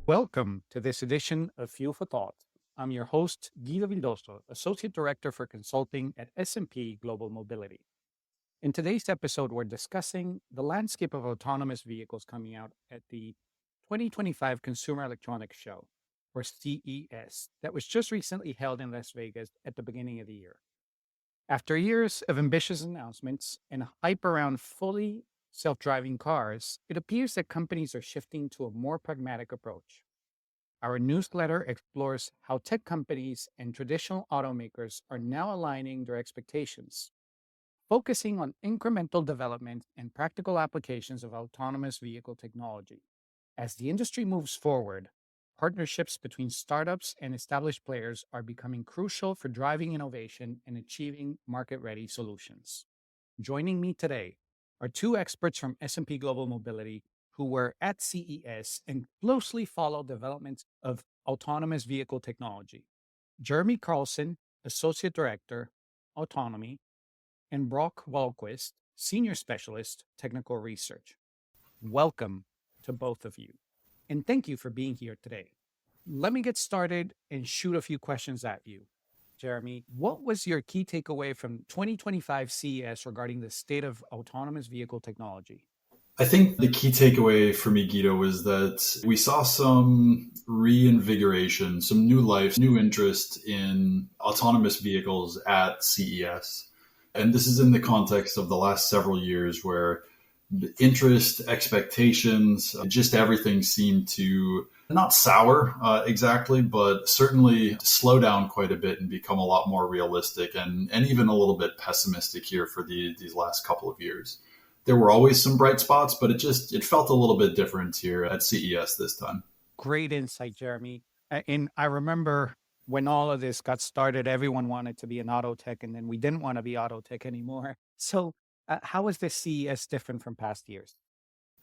Welcome to this edition of Fuel for Thought. I'm your host, Guido Vildozo, Associate Director for Consulting at S&P Global Mobility. In today's episode, we're discussing the landscape of autonomous vehicles coming out at the 2025 Consumer Electronics Show, or CES, that was just recently held in Las Vegas at the beginning of the year. After years of ambitious announcements and hype around fully self-driving cars, it appears that companies are shifting to a more pragmatic approach. Our newsletter explores how tech companies and traditional automakers are now aligning their expectations, focusing on incremental development and practical applications of autonomous vehicle technology. As the industry moves forward, partnerships between startups and established players are becoming crucial for driving innovation and achieving market-ready solutions. Joining me today are two experts from S&P Global Mobility who were at CES and closely follow developments of autonomous vehicle technology. Jeremy Carlson, Associate Director, Autonomy, and Brock Wahlquist, Senior Specialist, Technical Research. Welcome to both of you, and thank you for being here today. Let me get started and shoot a few questions at you. Jeremy, what was your key takeaway from 2025 CES regarding the state of autonomous vehicle technology? I think the key takeaway for me, Guido, was that we saw some reinvigoration, some new life, new interest in autonomous vehicles at CES. And this is in the context of the last several years where the interest, expectations, just everything seemed to not sour exactly, but certainly slow down quite a bit and become a lot more realistic and even a little bit pessimistic here for these last couple of years. There were always some bright spots, but it felt a little bit different here at CES this time. Great insight, Jeremy. And I remember when all of this got started, everyone wanted to be an auto tech, and then we didn't want to be auto tech anymore. So how is this CES different from past years?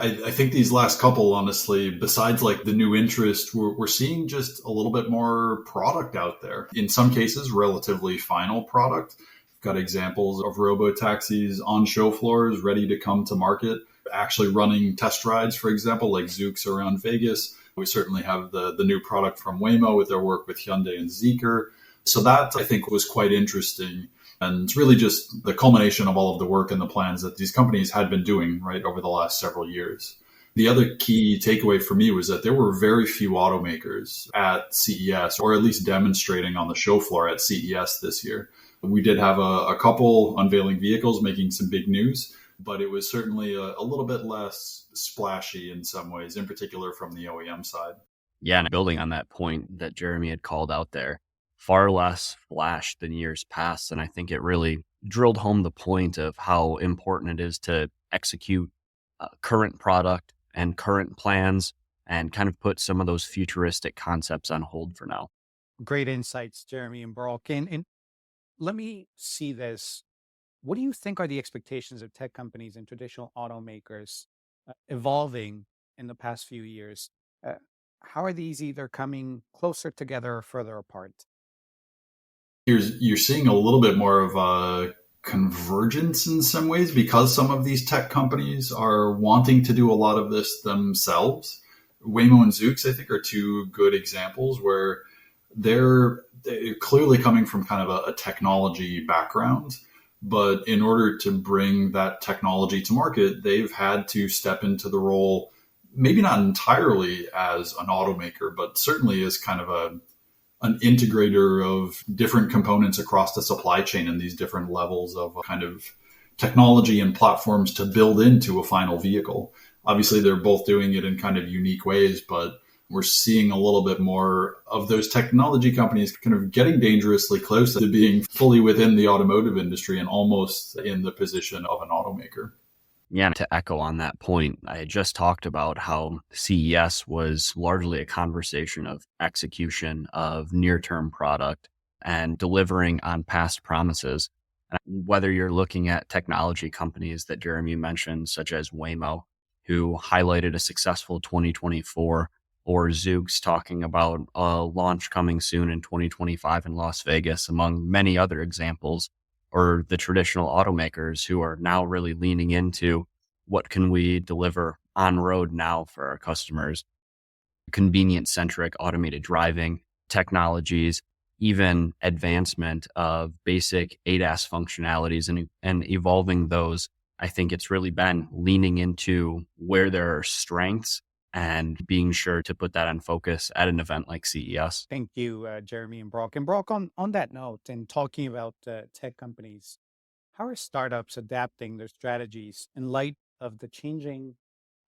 I think these last couple, honestly, besides like the new interest, we're seeing just a little bit more product out there. In some cases, relatively final product. We've got examples of robo-taxis on show floors ready to come to market, actually running test rides, for example, like Zoox around Vegas. We certainly have the new product from Waymo with their work with Hyundai and Zeekr. So that, I think, was quite interesting. And it's really just the culmination of all of the work and the plans that these companies had been doing right over the last several years. The other key takeaway for me was that there were very few automakers at CES, or at least demonstrating on the show floor at CES this year. We did have a couple unveiling vehicles making some big news, but it was certainly a little bit less splashy in some ways, in particular from the OEM side. Yeah, and building on that point that Jeremy had called out there, far less flash than years past. And I think it really drilled home the point of how important it is to execute current product and current plans and kind of put some of those futuristic concepts on hold for now. Great insights, Jeremy and Brock. And let me see this. What do you think are the expectations of tech companies and traditional automakers evolving in the past few years? How are these either coming closer together or further apart? You're seeing a little bit more of a convergence in some ways because some of these tech companies are wanting to do a lot of this themselves. Waymo and Zoox, I think, are two good examples where they're clearly coming from kind of a technology background. But in order to bring that technology to market, they've had to step into the role, maybe not entirely as an automaker, but certainly as kind of an integrator of different components across the supply chain and these different levels of kind of technology and platforms to build into a final vehicle. Obviously, they're both doing it in kind of unique ways, but we're seeing a little bit more of those technology companies kind of getting dangerously close to being fully within the automotive industry and almost in the position of an automaker. Yeah, to echo on that point, I had just talked about how CES was largely a conversation of execution of near-term product and delivering on past promises. And whether you're looking at technology companies that Jeremy mentioned, such as Waymo, who highlighted a successful 2024, or Zoox talking about a launch coming soon in 2025 in Las Vegas, among many other examples, or the traditional automakers who are now really leaning into what can we deliver on road now for our customers. convenience-centric automated driving technologies, even advancement of basic ADAS functionalities and evolving those. I think it's really been leaning into where there are strengths and being sure to put that on focus at an event like CES. Thank you, Jeremy and Brock. And Brock, on that note, and talking about tech companies, how are startups adapting their strategies in light of the changing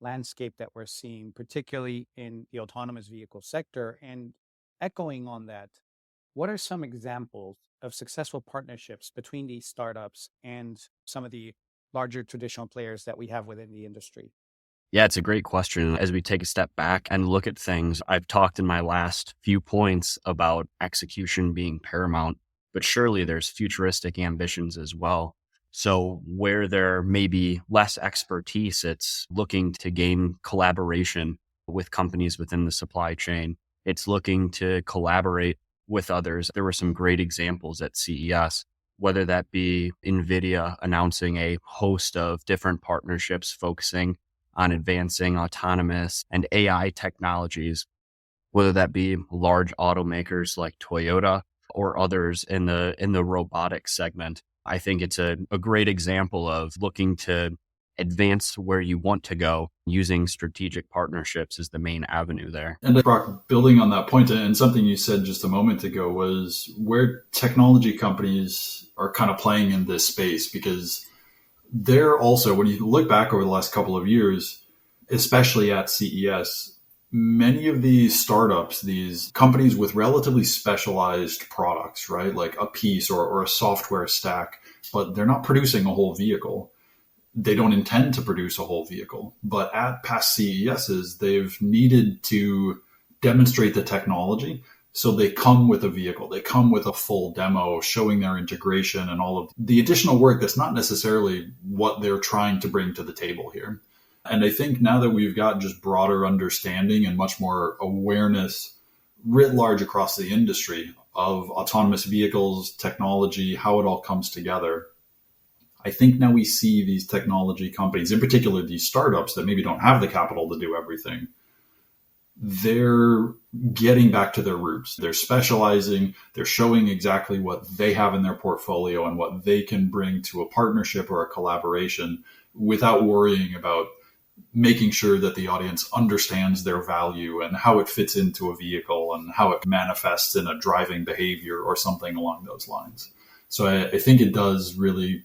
landscape that we're seeing, particularly in the autonomous vehicle sector? And echoing on that, what are some examples of successful partnerships between these startups and some of the larger traditional players that we have within the industry? Yeah, it's a great question. As we take a step back and look at things, I've talked in my last few points about execution being paramount, but surely there's futuristic ambitions as well. So where there may be less expertise, it's looking to gain collaboration with companies within the supply chain. It's looking to collaborate with others. There were some great examples at CES, whether that be NVIDIA announcing a host of different partnerships focusing on advancing autonomous and AI technologies, whether that be large automakers like Toyota or others in the robotics segment. I think it's a great example of looking to advance where you want to go, using strategic partnerships as the main avenue there. And Brock, building on that point, and something you said just a moment ago, was where technology companies are kind of playing in this space, because they're also, when you look back over the last couple of years, especially at CES, many of these startups, these companies with relatively specialized products, right, like a piece or a software stack, but they're not producing a whole vehicle. They don't intend to produce a whole vehicle. But at past CESs, they've needed to demonstrate the technology. So they come with a vehicle, they come with a full demo showing their integration and all of the additional work that's not necessarily what they're trying to bring to the table here. And I think now that we've got just broader understanding and much more awareness writ large across the industry of autonomous vehicles, technology, how it all comes together, I think now we see these technology companies, in particular these startups that maybe don't have the capital to do everything, they're getting back to their roots. They're specializing. They're showing exactly what they have in their portfolio and what they can bring to a partnership or a collaboration without worrying about making sure that the audience understands their value and how it fits into a vehicle and how it manifests in a driving behavior or something along those lines. So I think it does really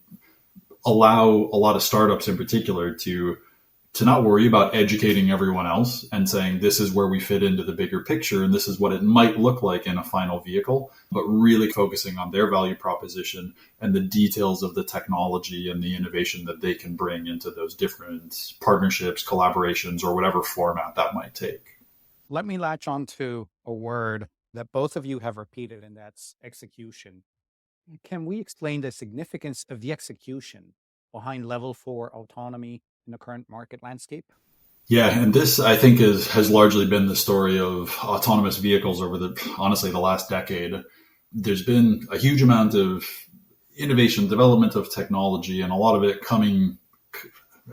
allow a lot of startups in particular to not worry about educating everyone else and saying, this is where we fit into the bigger picture and this is what it might look like in a final vehicle, but really focusing on their value proposition and the details of the technology and the innovation that they can bring into those different partnerships, collaborations, or whatever format that might take. Let me latch on to a word that both of you have repeated, and that's execution. Can we explain the significance of the execution behind level 4 autonomy in the current market landscape? Yeah, and this, I think, has largely been the story of autonomous vehicles over honestly, the last decade. There's been a huge amount of innovation, development of technology, and a lot of it coming,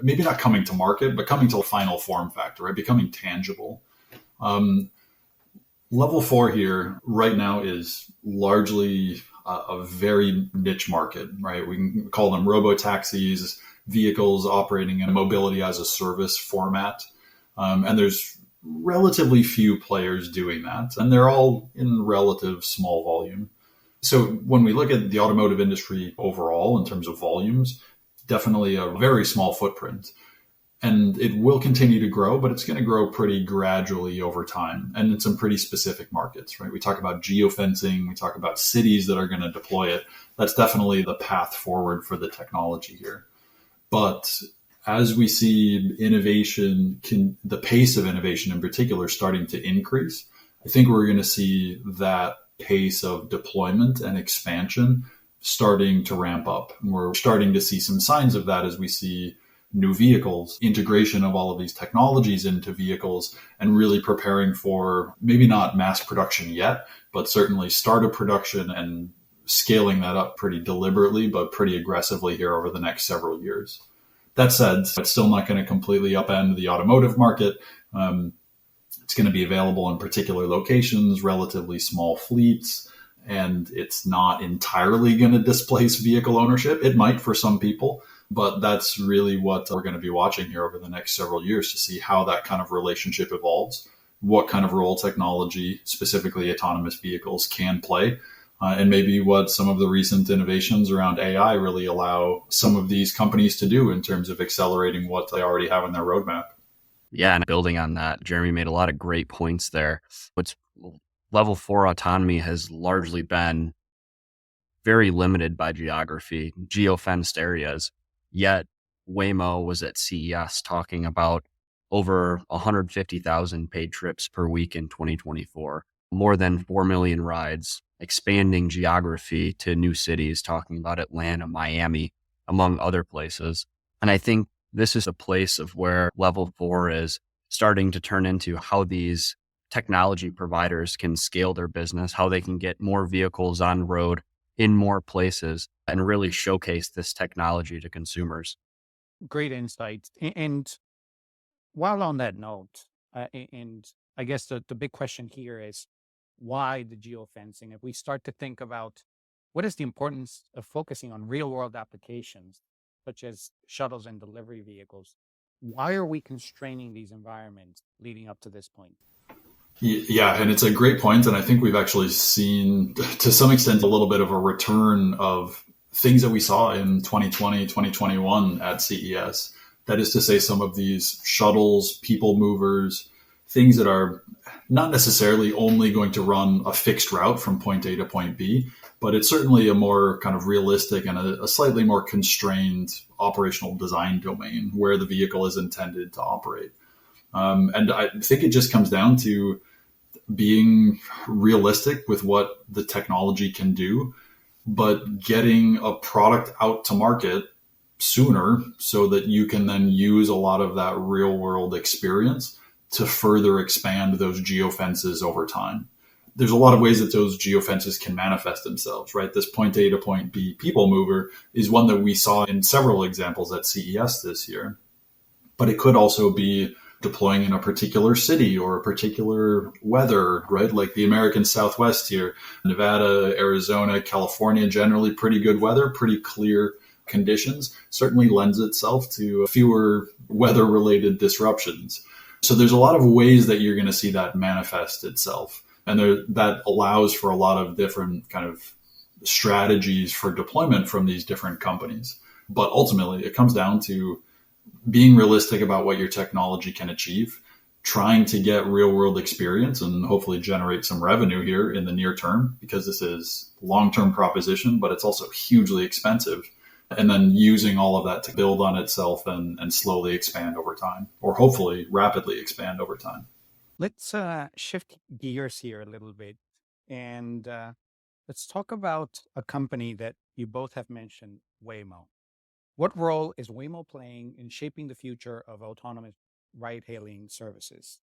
maybe not coming to market, but coming to a final form factor, right? Becoming tangible. Level 4 here right now is largely a very niche market, right? We can call them robo-taxis, vehicles operating in a mobility as a service format. And there's relatively few players doing that. And they're all in relative small volume. So when we look at the automotive industry overall in terms of volumes, definitely a very small footprint. And it will continue to grow, but it's going to grow pretty gradually over time and in some pretty specific markets, right? We talk about geofencing, we talk about cities that are going to deploy it. That's definitely the path forward for the technology here. But as we see innovation, the pace of innovation in particular starting to increase, I think we're going to see that pace of deployment and expansion starting to ramp up. And we're starting to see some signs of that as we see new vehicles, integration of all of these technologies into vehicles, and really preparing for maybe not mass production yet, but certainly start of production and scaling that up pretty deliberately, but pretty aggressively here over the next several years. That said, it's still not going to completely upend the automotive market. It's going to be available in particular locations, relatively small fleets, and it's not entirely going to displace vehicle ownership. It might for some people, but that's really what we're going to be watching here over the next several years to see how that kind of relationship evolves, what kind of role technology, specifically autonomous vehicles, can play. And maybe what some of the recent innovations around AI really allow some of these companies to do in terms of accelerating what they already have in their roadmap. Yeah, and building on that, Jeremy made a lot of great points there. What's level 4 autonomy has largely been very limited by geography, geofenced areas. Yet Waymo was at CES talking about over 150,000 paid trips per week in 2024, more than 4 million rides, expanding geography to new cities, talking about Atlanta, Miami, among other places. And I think this is a place of where level 4 is starting to turn into how these technology providers can scale their business, how they can get more vehicles on road in more places and really showcase this technology to consumers. Great insights. And while on that note, and I guess the big question here is why the geofencing? If we start to think about what is the importance of focusing on real world applications, such as shuttles and delivery vehicles, why are we constraining these environments leading up to this point? Yeah, and it's a great point. And I think we've actually seen, to some extent, a little bit of a return of things that we saw in 2020, 2021 at CES. That is to say, some of these shuttles, people movers, things that are not necessarily only going to run a fixed route from point A to point B, but it's certainly a more kind of realistic and a slightly more constrained operational design domain where the vehicle is intended to operate. And I think it just comes down to being realistic with what the technology can do, but getting a product out to market sooner so that you can then use a lot of that real world experience to further expand those geofences over time. There's a lot of ways that those geofences can manifest themselves, right? This point A to point B people mover is one that we saw in several examples at CES this year, but it could also be deploying in a particular city or a particular weather, right? Like the American Southwest here, Nevada, Arizona, California, generally pretty good weather, pretty clear conditions, certainly lends itself to fewer weather related disruptions. So there's a lot of ways that you're going to see that manifest itself. And that allows for a lot of different kind of strategies for deployment from these different companies. But ultimately, it comes down to being realistic about what your technology can achieve, trying to get real world experience and hopefully generate some revenue here in the near term, because this is a long-term proposition, but it's also hugely expensive. And then using all of that to build on itself and slowly expand over time, or hopefully rapidly expand over time. Let's shift gears here a little bit and let's talk about a company that you both have mentioned, Waymo. What role is Waymo playing in shaping the future of autonomous ride-hailing services?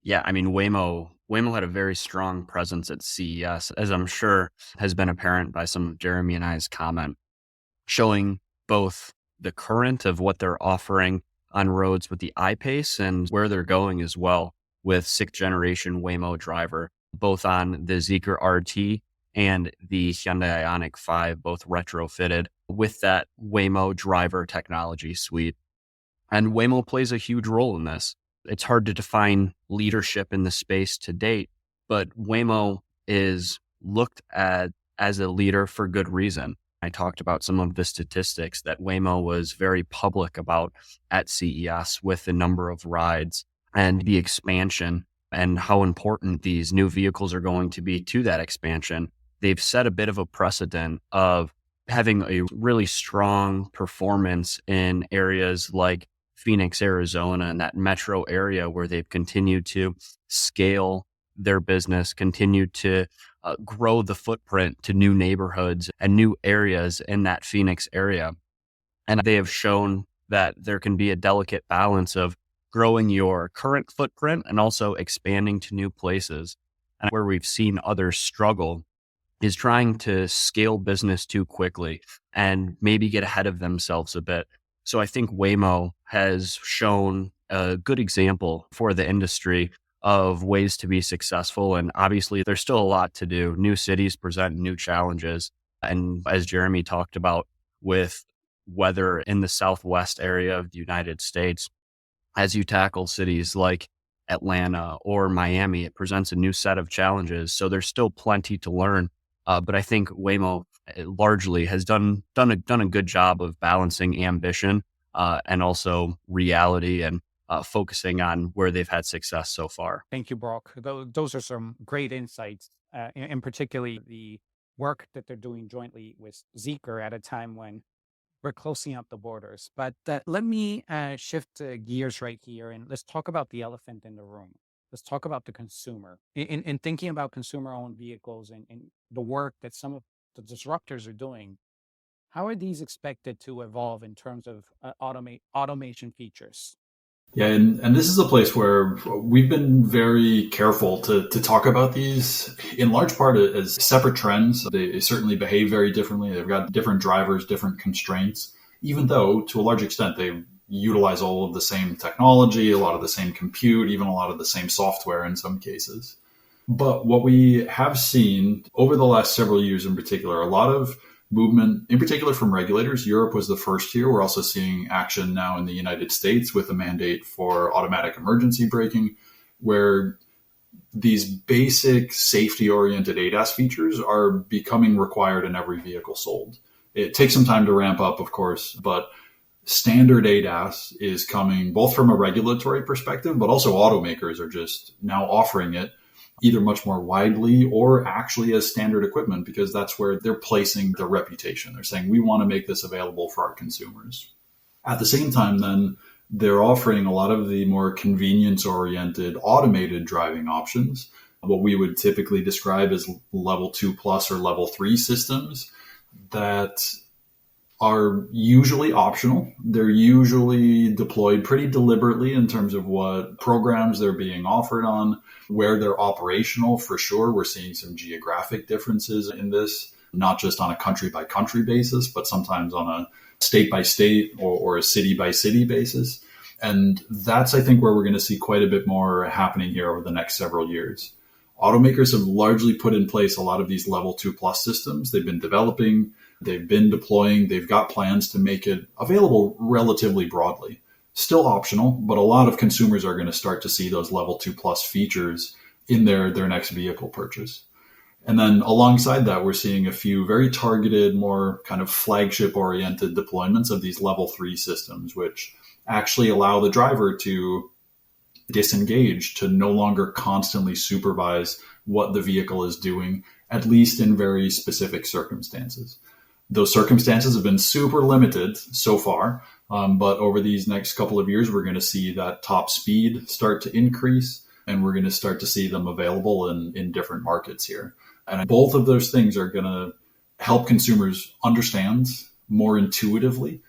Yeah, I mean, Waymo had a very strong presence at CES, as I'm sure has been apparent by some of Jeremy and I's comment, showing both the current of what they're offering on roads with the I-Pace and where they're going as well with 6th generation Waymo driver, both on the Zeekr RT and the Hyundai Ioniq 5, both retrofitted with that Waymo driver technology suite. And Waymo plays a huge role in this. It's hard to define leadership in the space to date, but Waymo is looked at as a leader for good reason. I talked about some of the statistics that Waymo was very public about at CES with the number of rides and the expansion and how important these new vehicles are going to be to that expansion. They've set a bit of a precedent of having a really strong performance in areas like Phoenix, Arizona, and that metro area where they've continued to scale their business, continued to grow the footprint to new neighborhoods and new areas in that Phoenix area. And they have shown that there can be a delicate balance of growing your current footprint and also expanding to new places. And where we've seen others struggle is trying to scale business too quickly and maybe get ahead of themselves a bit. So I think Waymo has shown a good example for the industry of ways to be successful. And obviously, there's still a lot to do. New cities present new challenges. And as Jeremy talked about with weather in the Southwest area of the United States, as you tackle cities like Atlanta or Miami, it presents a new set of challenges. So there's still plenty to learn. But I think Waymo largely has done a good job of balancing ambition and also reality and focusing on where they've had success so far. Thank you, Brock. Those are some great insights, and particularly the work that they're doing jointly with Zeekr at a time when we're closing up the borders. But let me shift gears right here and let's talk about the elephant in the room. Let's talk about the consumer. In thinking about consumer-owned vehicles and the work that some of the disruptors are doing, how are these expected to evolve in terms of automation features? Yeah, and this is a place where we've been very careful to talk about these in large part as separate trends. They certainly behave very differently. They've got different drivers, different constraints, even though to a large extent they utilize all of the same technology, a lot of the same compute, even a lot of the same software in some cases. But what we have seen over the last several years in particular, a lot of movement, in particular from regulators. Europe was the first here. We're also seeing action now in the United States with a mandate for automatic emergency braking, where these basic safety-oriented ADAS features are becoming required in every vehicle sold. It takes some time to ramp up, of course, but standard ADAS is coming both from a regulatory perspective, but also automakers are just now offering it either much more widely or actually as standard equipment, because that's where they're placing their reputation. They're saying, we want to make this available for our consumers. At the same time, then, they're offering a lot of the more convenience-oriented automated driving options, what we would typically describe as level 2 plus or level 3 systems that are usually optional. They're usually deployed pretty deliberately in terms of what programs they're being offered on, where they're operational. For sure, we're seeing some geographic differences in this, not just on a country by country basis, but sometimes on a state by state or a city by city basis. And that's, I think, where we're going to see quite a bit more happening here over the next several years. Automakers have largely put in place a lot of these level 2 plus systems. They've been developing, they've been deploying, they've got plans to make it available relatively broadly. Still optional, but a lot of consumers are going to start to see those level 2 plus features in their next vehicle purchase. And then alongside that, we're seeing a few very targeted, more kind of flagship oriented deployments of these level 3 systems, which actually allow the driver to disengage, to no longer constantly supervise what the vehicle is doing, at least in very specific circumstances. Those circumstances have been super limited so far, but over these next couple of years, we're going to see that top speed start to increase, and we're going to start to see them available in different markets here. And both of those things are going to help consumers understand more intuitively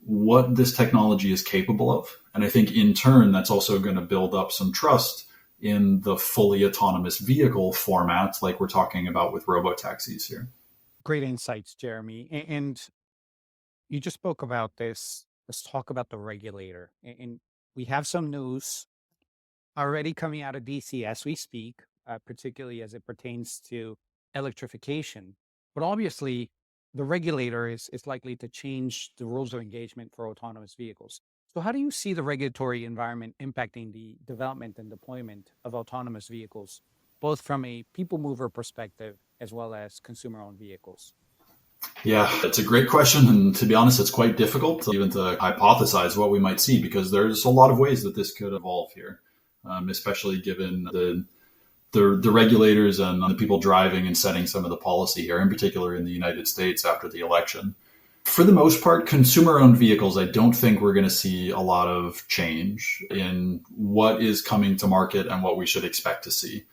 what this technology is capable of. And I think in turn, that's also going to build up some trust in the fully autonomous vehicle format, like we're talking about with robotaxis here. Great insights, Jeremy. And you just spoke about this. Let's talk about the regulator. And we have some news already coming out of DC as we speak, particularly as it pertains to electrification. But obviously, the regulator is likely to change the rules of engagement for autonomous vehicles. So how do you see the regulatory environment impacting the development and deployment of autonomous vehicles, both from a people mover perspective as well as consumer-owned vehicles? Yeah, it's a great question. And to be honest, it's quite difficult even to hypothesize what we might see, because there's a lot of ways that this could evolve here, especially given the regulators and the people driving and setting some of the policy here, in particular in the United States after the election. For the most part, consumer-owned vehicles, I don't think we're going to see a lot of change in what is coming to market and what we should expect to see.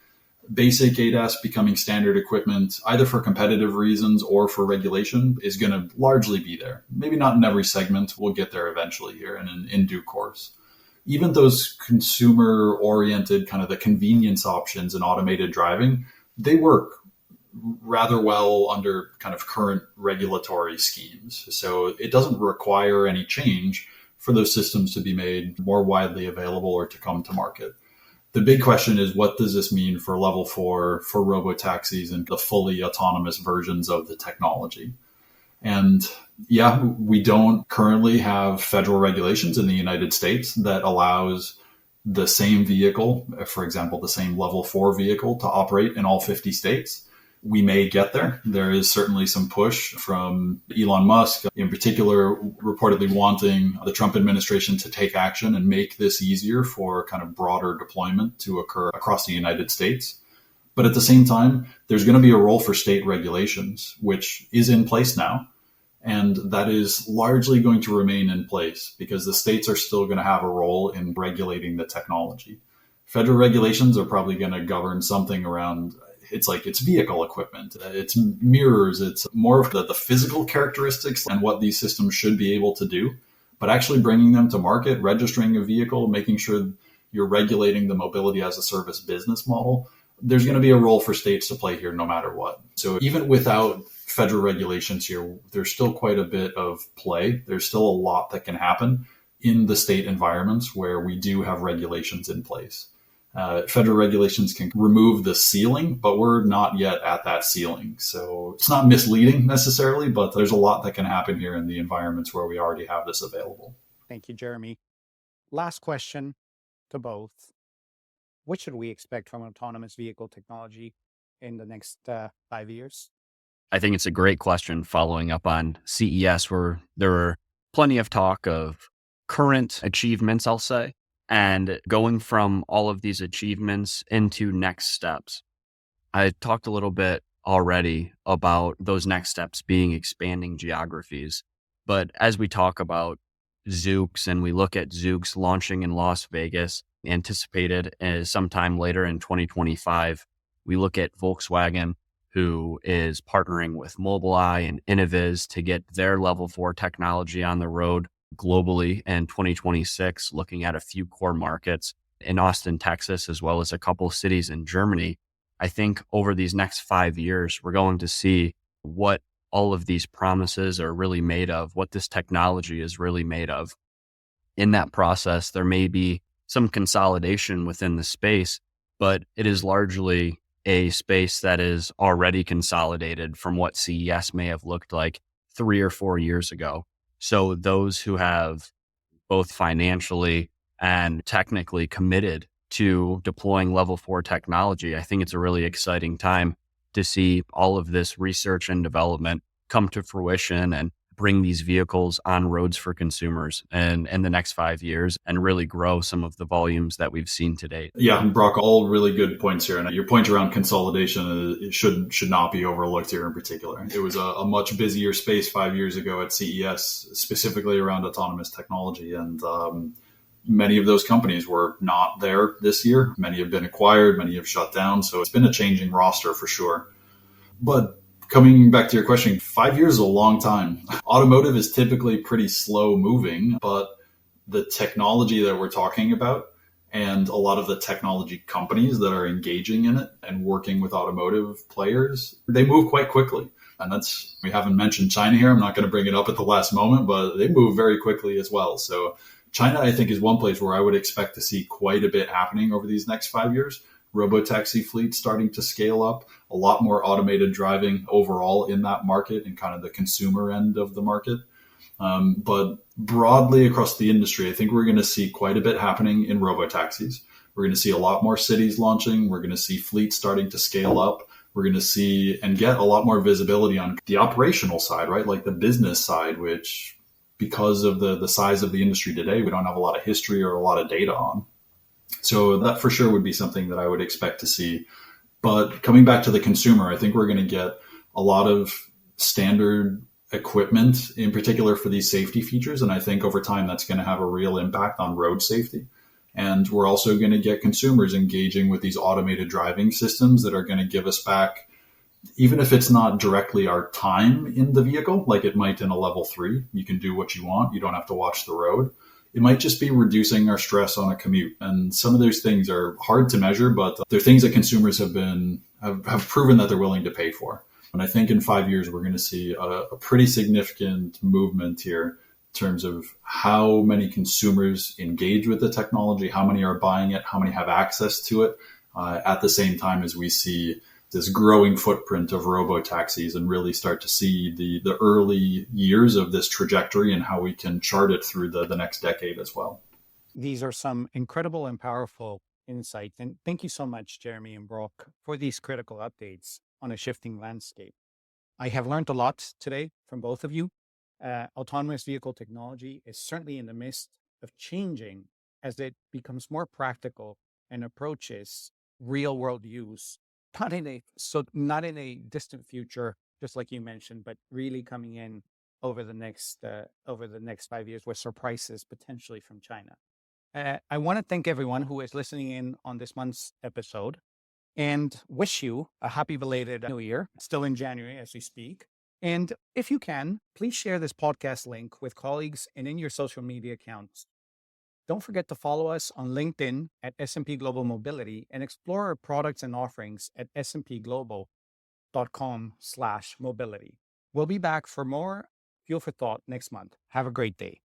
Basic ADAS becoming standard equipment, either for competitive reasons or for regulation, is going to largely be there. Maybe not in every segment. We'll get there eventually here and in due course. Even those consumer-oriented, kind of the convenience options in automated driving, they work rather well under kind of current regulatory schemes. So it doesn't require any change for those systems to be made more widely available or to come to market. The big question is, what does this mean for level 4 for robotaxis and the fully autonomous versions of the technology? And yeah, we don't currently have federal regulations in the United States that allows the same vehicle, for example, the same level 4 vehicle, to operate in all 50 states. We may get there. There is certainly some push from Elon Musk, in particular, reportedly wanting the Trump administration to take action and make this easier for kind of broader deployment to occur across the United States. But at the same time, there's going to be a role for state regulations, which is in place now. And that is largely going to remain in place because the states are still going to have a role in regulating the technology. Federal regulations are probably going to govern something around, it's vehicle equipment, it's mirrors, it's more of the physical characteristics and what these systems should be able to do. But actually bringing them to market, registering a vehicle, making sure you're regulating the mobility as a service business model, there's going to be a role for states to play here no matter what. So even without federal regulations here, there's still quite a bit of play. There's still a lot that can happen in the state environments where we do have regulations in place. Federal regulations can remove the ceiling, but we're not yet at that ceiling. So it's not misleading necessarily, but there's a lot that can happen here in the environments where we already have this available. Thank you, Jeremy. Last question to both. What should we expect from autonomous vehicle technology in the next 5 years? I think it's a great question following up on CES, where there were plenty of talk of current achievements, I'll say, and going from all of these achievements into next steps. I talked a little bit already about those next steps being expanding geographies. But as we talk about Zoox and we look at Zoox launching in Las Vegas, anticipated as sometime later in 2025, we look at Volkswagen, who is partnering with Mobileye and Innoviz to get their level 4 technology on the road globally in 2026, looking at a few core markets in Austin, Texas, as well as a couple cities in Germany. I think over these next 5 years, we're going to see what all of these promises are really made of, what this technology is really made of. In that process, there may be some consolidation within the space, but it is largely a space that is already consolidated from what CES may have looked like 3 or 4 years ago. So those who have both financially and technically committed to deploying level 4 technology, I think it's a really exciting time to see all of this research and development come to fruition and bring these vehicles on roads for consumers and in the next 5 years and really grow some of the volumes that we've seen to date. Yeah, Brock, all really good points here. And your point around consolidation should not be overlooked here in particular. It was a much busier space 5 years ago at CES, specifically around autonomous technology. And many of those companies were not there this year. Many have been acquired, many have shut down. So it's been a changing roster for sure. But coming back to your question, 5 years is a long time. Automotive is typically pretty slow moving, but the technology that we're talking about and a lot of the technology companies that are engaging in it and working with automotive players, they move quite quickly. And we haven't mentioned China here. I'm not going to bring it up at the last moment, but they move very quickly as well. So China, I think, is one place where I would expect to see quite a bit happening over these next 5 years. Robotaxi fleets starting to scale up, a lot more automated driving overall in that market and kind of the consumer end of the market. But broadly across the industry, I think we're going to see quite a bit happening in robotaxis. We're going to see a lot more cities launching. We're going to see fleets starting to scale up. We're going to see and get a lot more visibility on the operational side, right? Like the business side, which because of the size of the industry today, we don't have a lot of history or a lot of data on. So that for sure would be something that I would expect to see. But coming back to the consumer, I think we're going to get a lot of standard equipment, in particular for these safety features. And I think over time, that's going to have a real impact on road safety. And we're also going to get consumers engaging with these automated driving systems that are going to give us back, even if it's not directly our time in the vehicle, like it might in a level 3, you can do what you want. You don't have to watch the road. It might just be reducing our stress on a commute. And some of those things are hard to measure, but they're things that consumers have proven that they're willing to pay for. And I think in 5 years, we're going to see a pretty significant movement here terms of how many consumers engage with the technology, how many are buying it, how many have access to it, at the same time as we see this growing footprint of robo-taxis and really start to see the early years of this trajectory and how we can chart it through the next decade as well. These are some incredible and powerful insights. And thank you so much, Jeremy and Brock, for these critical updates on a shifting landscape. I have learned a lot today from both of you. Autonomous vehicle technology is certainly in the midst of changing as it becomes more practical and approaches real world use, not in a distant future, just like you mentioned, but really coming in over the next 5 years with surprises potentially from China. I want to thank everyone who is listening in on this month's episode and wish you a happy belated New Year, still in January as we speak. And if you can, please share this podcast link with colleagues and in your social media accounts. Don't forget to follow us on LinkedIn at S&P Global Mobility and explore our products and offerings at spglobal.com/mobility. We'll be back for more Fuel for Thought next month. Have a great day.